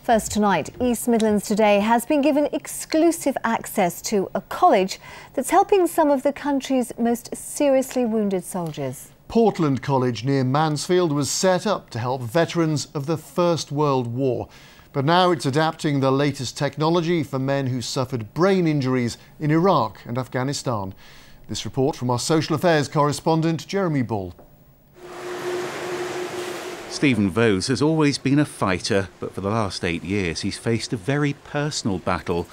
First tonight, East Midlands Today has been given exclusive access to a college that's helping some of the country's most seriously wounded soldiers. Portland College near Mansfield was set up to help veterans of the First World War. But now it's adapting the latest technology for men who suffered brain injuries in Iraq and Afghanistan. This report from our social affairs correspondent, Jeremy Bull. Stephen Vose has always been a fighter, but for the last 8 years he's faced a very personal battle.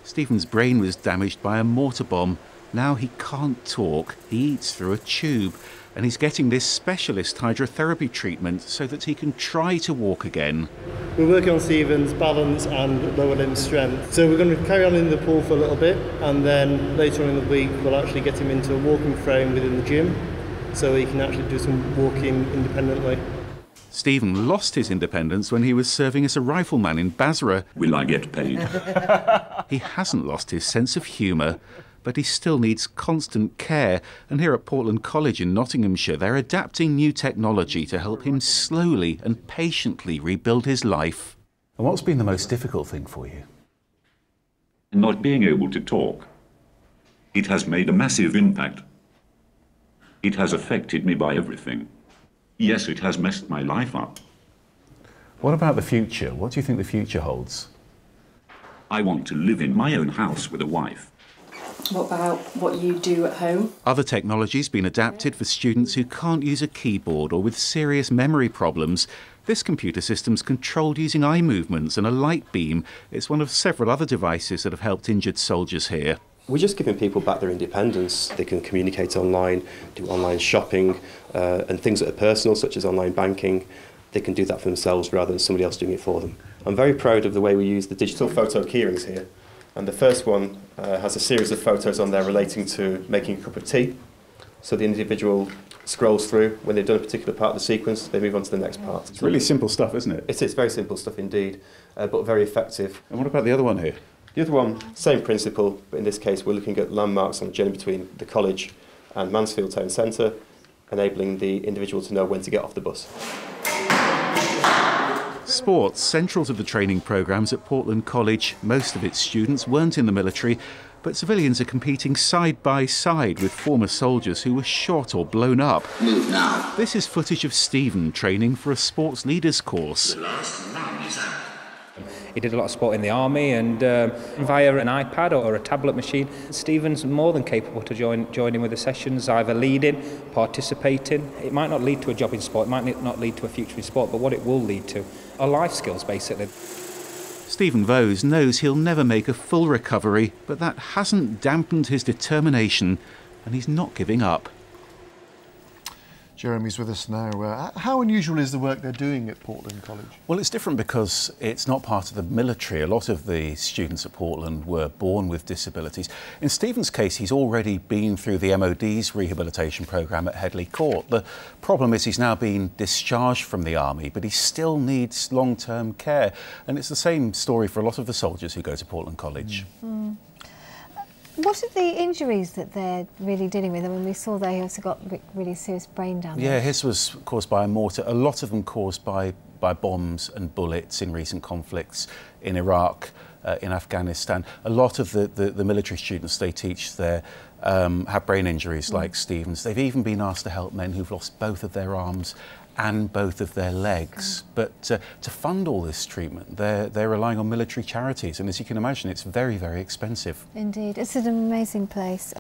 Stephen's brain was damaged by a mortar bomb. Now he can't talk, he eats through a tube, and he's getting this specialist hydrotherapy treatment so that he can try to walk again. We're working on Stephen's balance and lower limb strength. So we're going to carry on in the pool for a little bit, and then later on in the week we'll actually get him into a walking frame within the gym so he can actually do some walking independently. Stephen lost his independence when he was serving as a rifleman in Basra. Will I get paid? He hasn't lost his sense of humour, but he still needs constant care. And here at Portland College in Nottinghamshire, they're adapting new technology to help him slowly and patiently rebuild his life. And what's been the most difficult thing for you? Not being able to talk. It has made a massive impact. It has affected me by everything. Yes, it has messed my life up. What about the future? What do you think the future holds? I want to live in my own house with a wife. What about what you do at home? Other technology's been adapted for students who can't use a keyboard or with serious memory problems. This computer system's controlled using eye movements and a light beam. It's one of several other devices that have helped injured soldiers here. We're just giving people back their independence. They can communicate online, do online shopping, and things that are personal, such as online banking. They can do that for themselves rather than somebody else doing it for them. I'm very proud of the way we use the digital photo keyrings here. And the first one has a series of photos on there relating to making a cup of tea. So the individual scrolls through. When they've done a particular part of the sequence, they move on to the next part. It's really simple stuff, isn't it? It is very simple stuff indeed, but very effective. And what about the other one here? The other one, same principle, but in this case we're looking at landmarks on the journey between the college and Mansfield Town Centre, enabling the individual to know when to get off the bus. Sports, central to the training programmes at Portland College. Most of its students weren't in the military, but civilians are competing side by side with former soldiers who were shot or blown up. Move now. This is footage of Stephen training for a sports leaders course. The last round is out. He did a lot of sport in the army, and via an iPad or a tablet machine, Stephen's more than capable to join in with the sessions, either leading, participating. It might not lead to a job in sport, it might not lead to a future in sport, but what it will lead to are life skills, basically. Stephen Vose knows he'll never make a full recovery, but that hasn't dampened his determination, and he's not giving up. Jeremy's with us now. How unusual is the work they're doing at Portland College? Well, it's different because it's not part of the military. A lot of the students at Portland were born with disabilities. In Stephen's case, he's already been through the MOD's rehabilitation programme at Headley Court. The problem is he's now been discharged from the army, but he still needs long-term care. And it's the same story for a lot of the soldiers who go to Portland College. What are the injuries that they're really dealing with? I mean, we saw they also got really serious brain damage. Yeah, his was caused by a mortar. A lot of them caused by bombs and bullets in recent conflicts in Iraq, in Afghanistan. A lot of the military students they teach there have brain injuries like Stephen's. They've even been asked to help men who've lost both of their arms and both of their legs. But to fund all this treatment, they're relying on military charities, and as you can imagine, it's very, very expensive. Indeed, it's an amazing place.